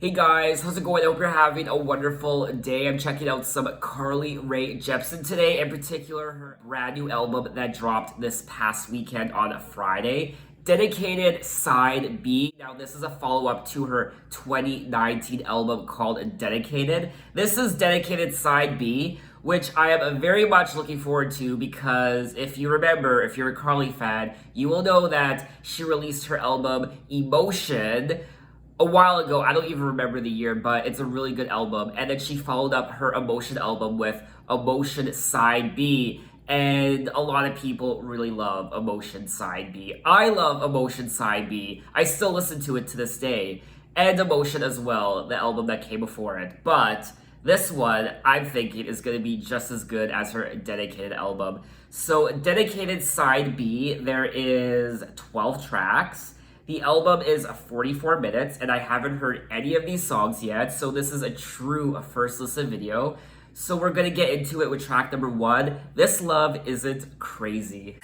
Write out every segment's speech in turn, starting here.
Hey guys, how's it going? I hope you're having a wonderful day. I'm checking out some Rae Jepsen today, in particular her brand new album that dropped this past weekend on Friday, Dedicated Side B. Now this is a follow-up to her 2019 album called Dedicated. This is Dedicated Side B, which I am very much looking forward to because if you remember, if you're a Carly fan, you will know that she released her album Emotion a while ago. I don't even remember the year, but it's a really good album. And then she followed up her Emotion album with Emotion Side B. And a lot of people really love Emotion Side B. I love Emotion Side B. I still listen to it to this day. And Emotion as well, the album that came before it. But this one, I'm thinking, is going to be just as good as her Dedicated album. So Dedicated Side B, there is 12 tracks. The album is 44 minutes, and I haven't heard any of these songs yet, so this is a true first listen video. So we're gonna get into it with track number 1. This Love Isn't Crazy.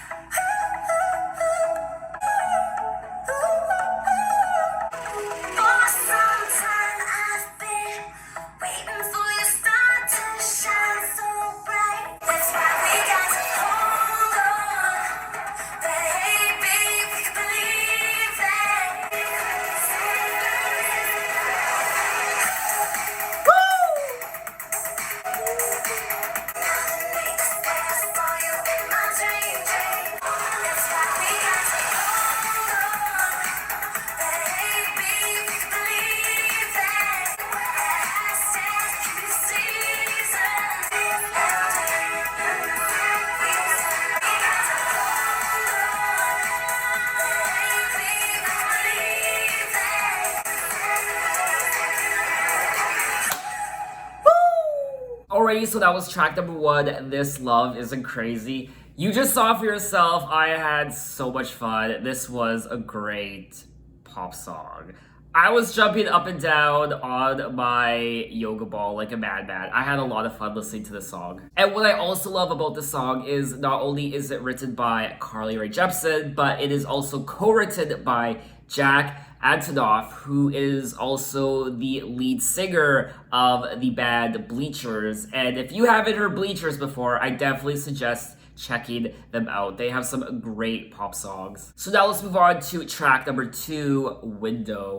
Alrighty, so that was track number 1, This Love Isn't Crazy. You just saw for yourself, I had so much fun. This was a great pop song. I was jumping up and down on my yoga ball like a madman. I had a lot of fun listening to this song. And what I also love about this song is not only is it written by Rae Jepsen, but it is also co-written by Jack Antonoff, who is also the lead singer of the band Bleachers. And if you haven't heard Bleachers before, I definitely suggest checking them out. They have some great pop songs. So now let's move on to track number 2, Window.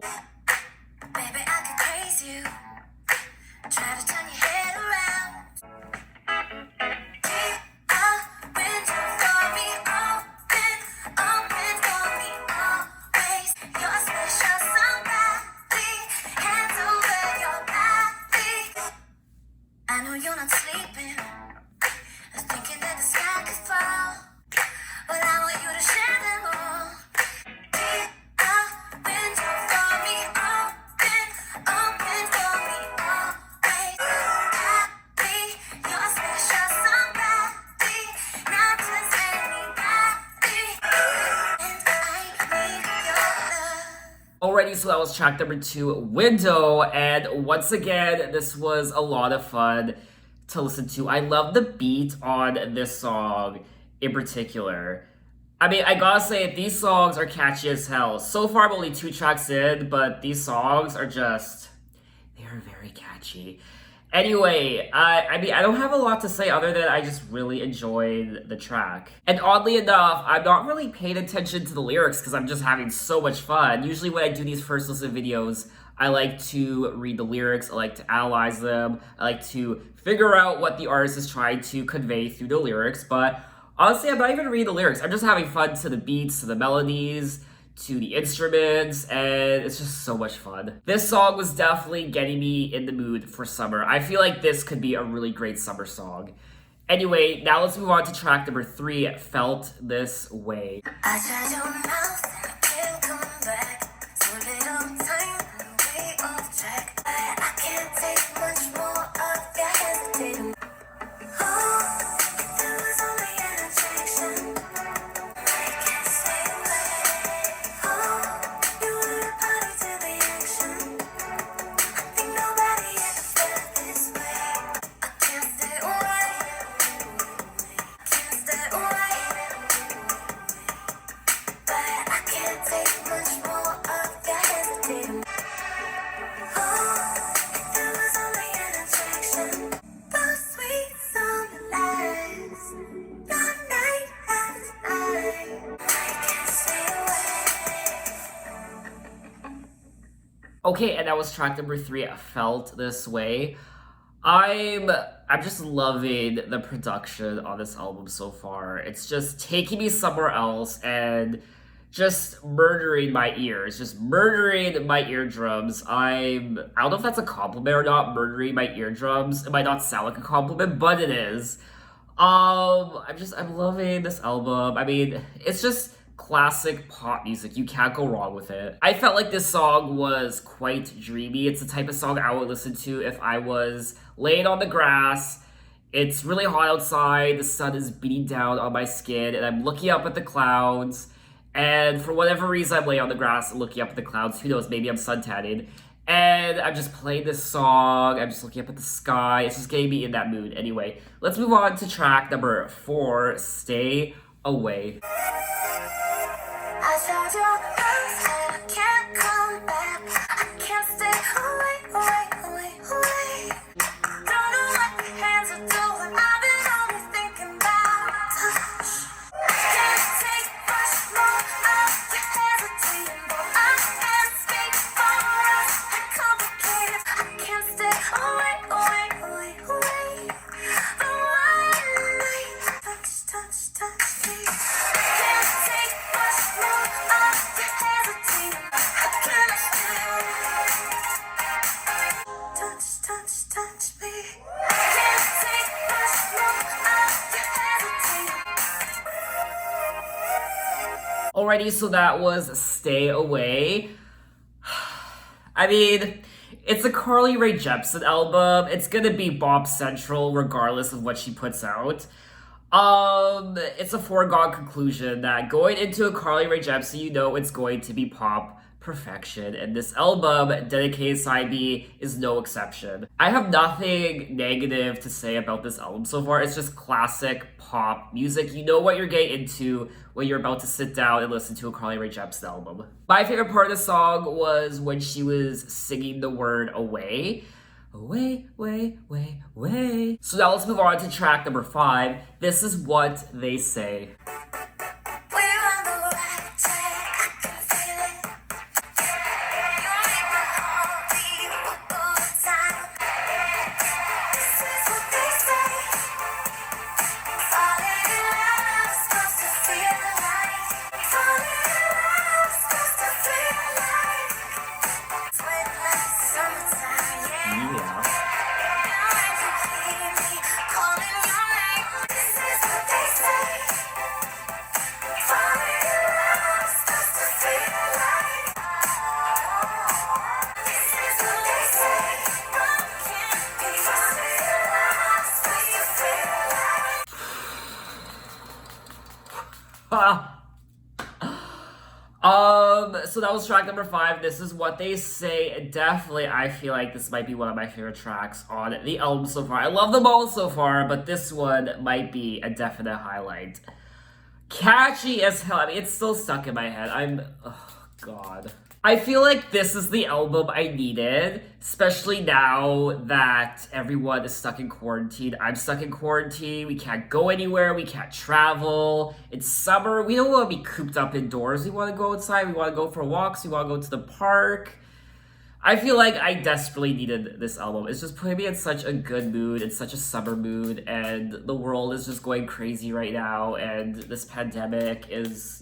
Baby, I could praise you. Try to turn your head around. Window for me, open, open for me always. You're special somebody, hands over your body. I know you're not sleeping, thinking that the sky could fall, but I want you to share them all. Window for me, open, open for me always. You're special somebody, not just anybody, and I need your love. Alrighty, so that was track number 2, Window, and once again, this was a lot of fun to listen to. I love the beat on this song in particular. I mean, I gotta say, these songs are catchy as hell. So far, I'm only 2 tracks in, but these songs are just, they're very catchy. Anyway, I mean, I don't have a lot to say other than I just really enjoyed the track. And oddly enough, I'm not really paying attention to the lyrics because I'm just having so much fun. Usually when I do these first listen videos, I like to read the lyrics, I like to analyze them, I like to figure out what the artist is trying to convey through the lyrics, but honestly, I'm not even reading the lyrics. I'm just having fun to the beats, to the melodies, to the instruments, and it's just so much fun. This song was definitely getting me in the mood for summer. I feel like this could be a really great summer song. Anyway, now let's move on to track number 3, Felt This Way. I tried your mouth and I can't come back. So little time and way off track. But I can't take much more of your hesitating. There was only an attraction. I can't stay away. You were a party to the action. I think nobody ever felt this way. I can't stay away. Can't stay away. But I can't take much more of your hesitating. Okay, and that was track number 3, Felt This Way. I'm I'm just loving the production on this album so far. It's just taking me somewhere else and just murdering my ears, just murdering my eardrums. I don't know if that's a compliment or not, murdering my eardrums. It might not sound like a compliment, but it is. I'm loving this album. I mean, it's just classic pop music. You can't go wrong with it. I felt like this song was quite dreamy. It's the type of song I would listen to if I was laying on the grass. It's really hot outside. The sun is beating down on my skin, and I'm looking up at the clouds. And for whatever reason, I'm laying on the grass and looking up at the clouds. Who knows? Maybe I'm suntanning. And I'm just playing this song. I'm just looking up at the sky. It's just getting me in that mood. Anyway, let's move on to track number 4, Stay Away. I tried your eyes and I can't come back. I can't stay away, away, away, away. Don't know what your hands are doing. I've been only thinking about touch. I can't take much more of your hesitating, but I can't speak for us and complicate it. I can't stay away, away, away, away. The one night touch, touch, touch me. I can't take much more of your hesitating. I can't stay. Touch, touch, touch me. I can't take much more of your hesitating. Alrighty, so that was Stay Away. I mean, it's a Carly Rae Jepsen album. It's gonna be Bop Central regardless of what she puts out. It's a foregone conclusion that going into a Carly Rae Jepsen, you know it's going to be pop perfection, and this album, Dedicated Side B, is no exception. I have nothing negative to say about this album so far. It's just classic pop music. You know what you're getting into when you're about to sit down and listen to a Carly Rae Jepsen album. My favorite part of the song was when she was singing the word away. Away, way, way, way. So now let's move on to track number 5. This Is What They Say. We're on the right track, I can feel it. You make my heart beat all the time. This is what they say. Falling in love, supposed to feel like. Falling in love, supposed to feel like. Sweat like summertime, yeah. Yeah. And when you hear me calling your name, this is what they say. Falling in love, supposed to feel like. This is what they say. Broken pieces. Falling in love, supposed to feel like. So that was track number 5. This Is What They Say. Definitely, I feel like this might be one of my favorite tracks on the album so far. I love them all so far, but this one might be a definite highlight. Catchy as hell. I mean, it's still stuck in my head. Oh, God. I feel like this is the album I needed, especially now that everyone is stuck in quarantine. I'm stuck in quarantine. We can't go anywhere. We can't travel. It's summer. We don't want to be cooped up indoors. We want to go outside. We want to go for walks. We want to go to the park. I feel like I desperately needed this album. It's just putting me in such a good mood, in such a summer mood, and the world is just going crazy right now, and this pandemic is,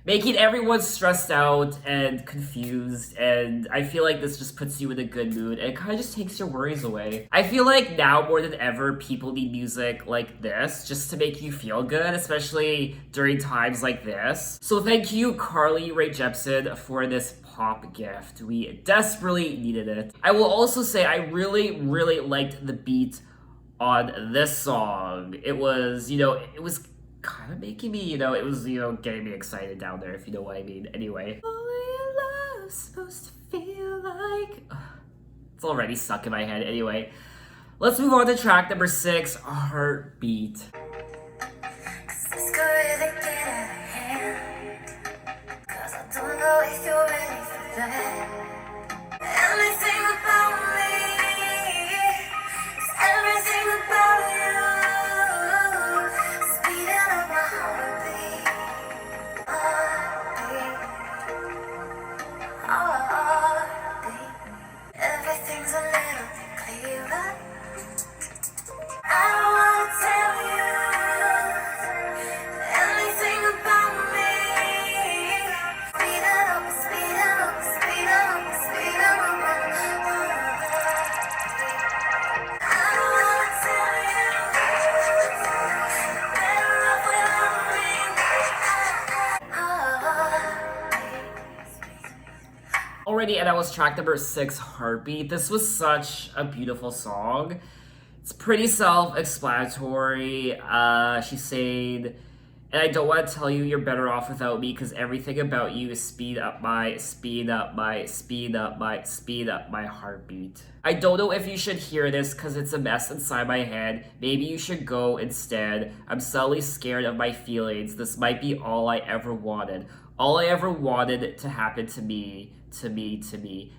making everyone stressed out and confused, and I feel like this just puts you in a good mood, and it kind of just takes your worries away. I feel like now more than ever, people need music like this just to make you feel good, especially during times like this. So thank you, Carly Rae Jepsen, for this pop gift. We desperately needed it. I will also say I really, really liked the beat on this song. It was, it was kind of making me, it was, getting me excited down there, if you know what I mean. Anyway. All your love's supposed to feel like... It's already stuck in my head. Anyway, let's move on to track number 6, Heartbeat. This could really get out of hand. 'Cause I don't know if you're ready for that. Everything about me is everything about you. Speeding up my heartbeat. Heartbeat. Heartbeat. was track number 6, Heartbeat. This was such a beautiful song. It's pretty self-explanatory. She said, and I don't want to tell you you're better off without me because everything about you is speed up my heartbeat. I don't know if you should hear this because it's a mess inside my head. Maybe you should go instead. I'm suddenly scared of my feelings. This might be all I ever wanted. All I ever wanted to happen to me.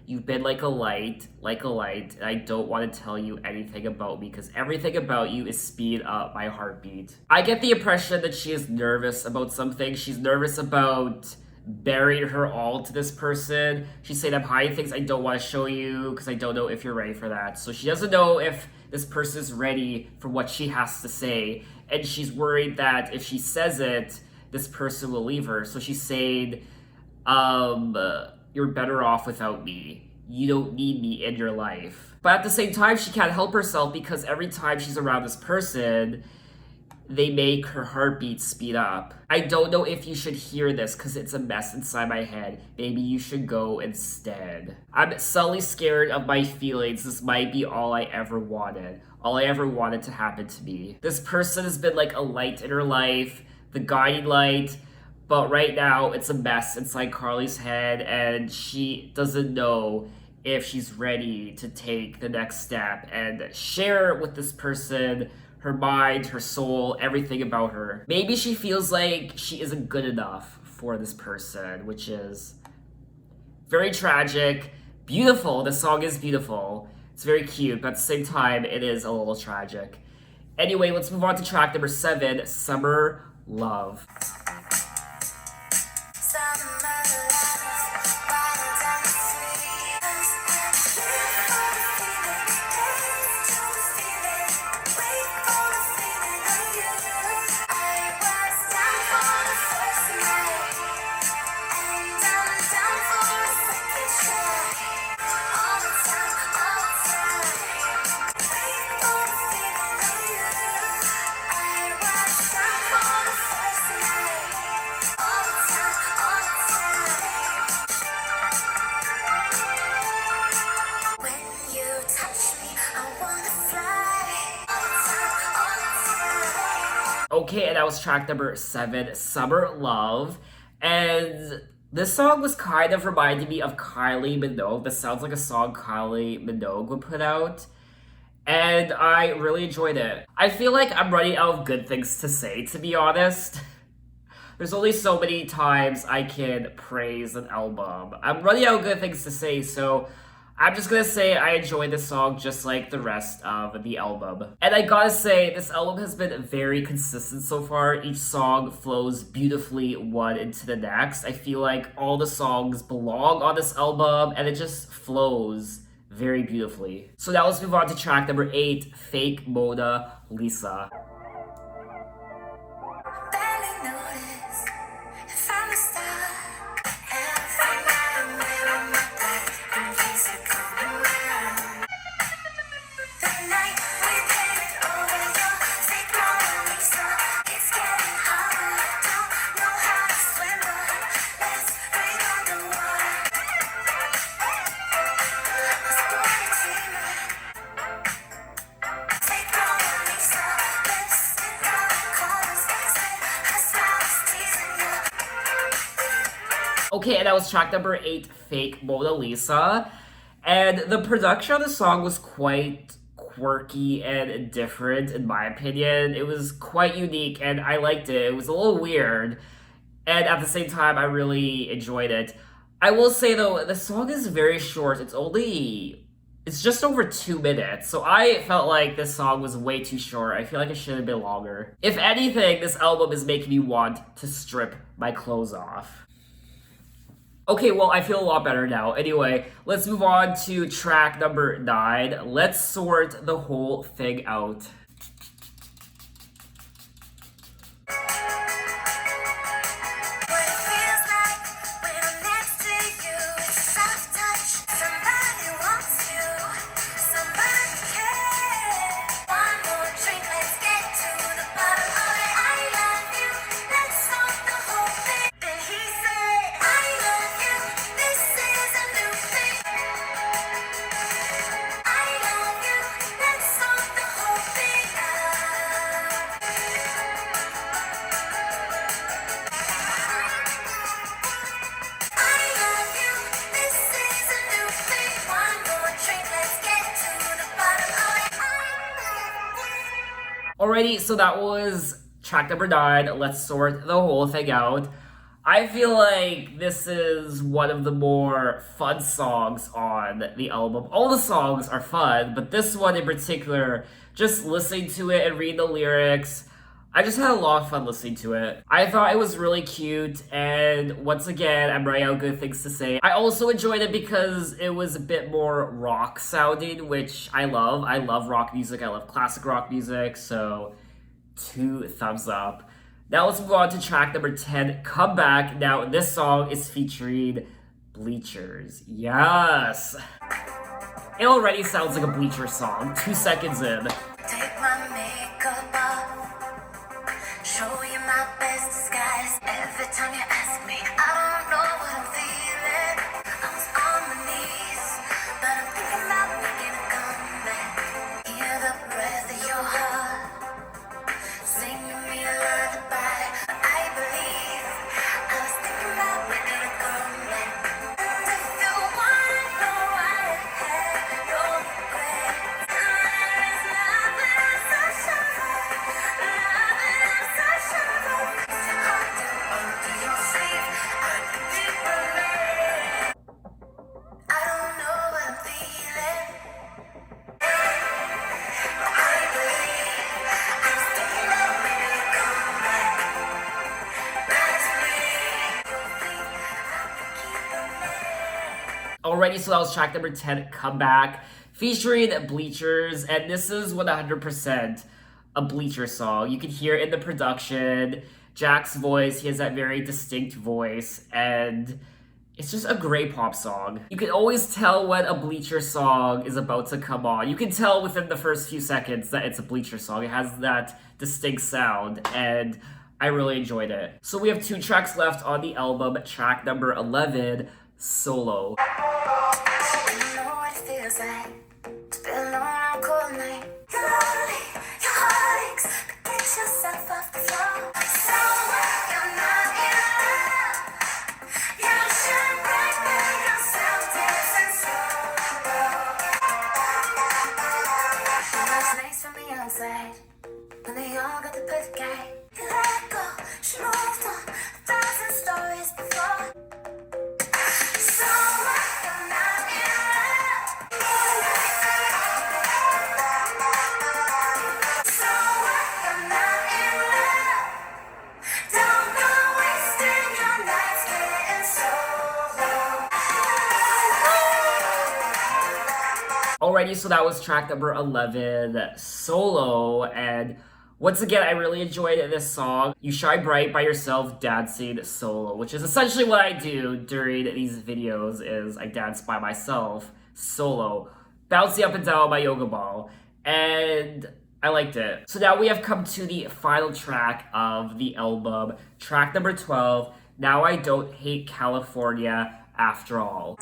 You've been like a light, and I don't want to tell you anything about me because everything about you is speed up my heartbeat. I get the impression that she is nervous about something. She's nervous about burying her all to this person. She's saying, I'm hiding things I don't want to show you because I don't know if you're ready for that. So she doesn't know if this person is ready for what she has to say. And she's worried that if she says it, this person will leave her. So she's saying, you're better off without me. You don't need me in your life. But at the same time, she can't help herself because every time she's around this person, they make her heartbeat speed up. I don't know if you should hear this because it's a mess inside my head. Maybe you should go instead. I'm suddenly scared of my feelings. This might be all I ever wanted. All I ever wanted to happen to me. This person has been like a light in her life, the guiding light. But right now, it's a mess inside Carly's head, and she doesn't know if she's ready to take the next step and share with this person her mind, her soul, everything about her. Maybe she feels like she isn't good enough for this person, which is very tragic. Beautiful. The song is beautiful. It's very cute, but at the same time, it is a little tragic. Anyway, let's move on to track number 7, Summer Love. Okay, and that was track number 7, Summer Love. And this song was kind of reminding me of Kylie Minogue. This sounds like a song Kylie Minogue would put out. And I really enjoyed it. I feel like I'm running out of good things to say, to be honest. There's only so many times I can praise an album. I'm running out of good things to say, so I'm just gonna say I enjoyed this song just like the rest of the album. And I gotta say, this album has been very consistent so far. Each song flows beautifully one into the next. I feel like all the songs belong on this album and it just flows very beautifully. So now let's move on to track number 8, Fake Mona Lisa. Okay, and that was track number 8, Fake Mona Lisa. And the production of the song was quite quirky and different, in my opinion. It was quite unique, and I liked it. It was a little weird, and at the same time, I really enjoyed it. I will say, though, the song is very short. It's just over 2 minutes, so I felt like this song was way too short. I feel like it should have been longer. If anything, this album is making me want to strip my clothes off. Okay, well, I feel a lot better now. Anyway, let's move on to track number 9. Let's sort the whole thing out. Alrighty, so that was track number 9. Let's sort the whole thing out. I feel like this is one of the more fun songs on the album. All the songs are fun, but this one in particular, just listening to it and reading the lyrics, I just had a lot of fun listening to it. I thought it was really cute, and once again, I'm running out of good things to say. I also enjoyed it because it was a bit more rock sounding, which I love. I love rock music, I love classic rock music, so 2 thumbs up. Now let's move on to track number 10, Comeback. Now this song is featuring Bleachers. Yes! It already sounds like a Bleacher song, 2 seconds in. Take my makeup off, show you my best disguise. Every time you ask me, I don't know what I'm feeling. I was on my knees, but I'm thinking about making a comeback. Hear the breath of your heart, singing me a lullaby. I believe I was thinking about making a comeback. And if you wanna know why I had no regrets, there is nothing I'm so sure of, nothing I'm so sure of. It's hard to undo your sleeve, I can keep believing. I don't know what I'm feeling. I believe I was thinking about making a comeback. That's me. You think I can keep believing. Alrighty, so that was track number 10, Comeback, featuring Bleachers, and this is 100% a Bleacher song. You can hear it in the production, Jack's voice, he has that very distinct voice, and it's just a great pop song. You can always tell when a Bleacher song is about to come on. You can tell within the first few seconds that it's a Bleacher song. It has that distinct sound, and I really enjoyed it. So we have 2 tracks left on the album. Track number 11, Solo. You know what it feels like to be alone on a cold night. You're lonely, your heartaches, but get yourself off the floor. So you're not in love. You should prepare yourself dancing solo. It looks nice from the outside, when they all got the perfect guy. You let go, she moved on 1,000 stories before. So you're not in love. So you're not in love. Don't go wasting your nights getting solo. Alrighty, so that was track number 11, Solo, and once again, I really enjoyed this song. You shine bright by yourself dancing solo, which is essentially what I do during these videos is I dance by myself, solo, bouncing up and down on my yoga ball, and I liked it. So now we have come to the final track of the album, track number 12, Now I Don't Hate California After All.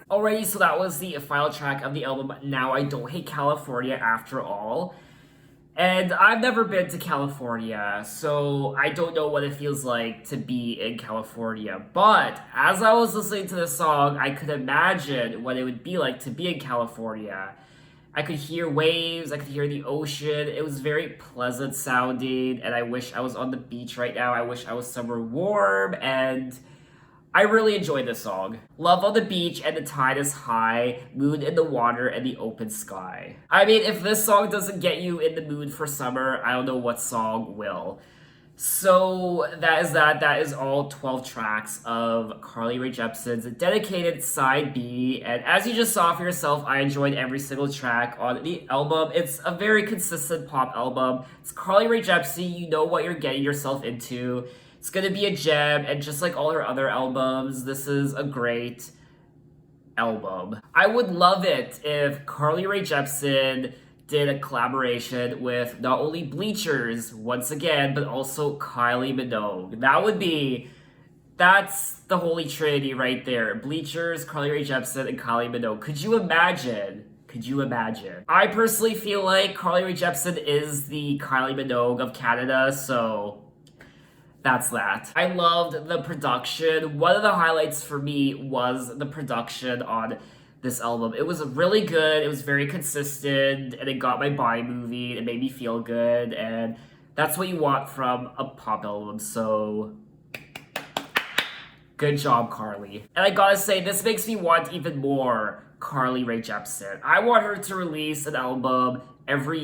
Alrighty, so that was the final track of the album, Now I Don't Hate California After All. And I've never been to California, so I don't know what it feels like to be in California. But as I was listening to this song, I could imagine what it would be like to be in California. I could hear waves, I could hear the ocean. It was very pleasant sounding, and I wish I was on the beach right now. I wish I was somewhere warm, and I really enjoyed this song. Love on the beach and the tide is high, moon in the water and the open sky. I mean, if this song doesn't get you in the mood for summer, I don't know what song will. So that is that. That is all 12 tracks of Carly Rae Jepsen's dedicated side B. And as you just saw for yourself, I enjoyed every single track on the album. It's a very consistent pop album. It's Carly Rae Jepsen. You know what you're getting yourself into. It's gonna be a gem, and just like all her other albums, this is a great album. I would love it if Carly Rae Jepsen did a collaboration with not only Bleachers once again, but also Kylie Minogue. That's the holy trinity right there. Bleachers, Carly Rae Jepsen, and Kylie Minogue. Could you imagine? Could you imagine? I personally feel like Carly Rae Jepsen is the Kylie Minogue of Canada, so that's that. I loved the production. One of the highlights for me was the production on this album. It was really good. It was very consistent, and it got my body moving. It made me feel good, and that's what you want from a pop album. So good job, Carly. And I gotta say, this makes me want even more Carly Rae Jepsen. I want her to release an album every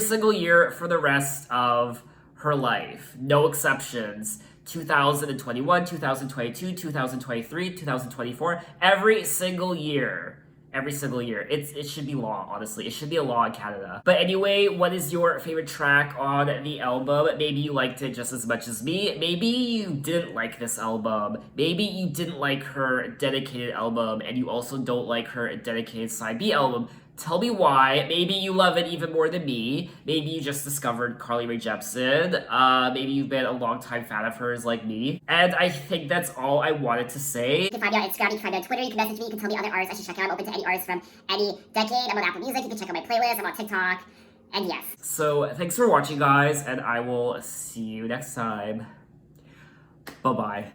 single year for the rest of her life. No exceptions. 2021, 2022, 2023, 2024, every single year. Every single year. It should be law, honestly. It should be a law in Canada. But anyway, what is your favorite track on the album? Maybe you liked it just as much as me. Maybe you didn't like this album. Maybe you didn't like her dedicated album, and you also don't like her dedicated side B album. Tell me why. Maybe you love it even more than me. Maybe you just discovered Carly Rae Jepsen. Maybe you've been a longtime fan of hers like me. And I think that's all I wanted to say. You can find me on Instagram, you can find me on Twitter, you can message me, you can tell me other artists I should check out. I'm open to any artists from any decade. I'm on Apple Music, you can check out my playlist, I'm on TikTok, and yes. So thanks for watching, guys, and I will see you next time. Bye-bye.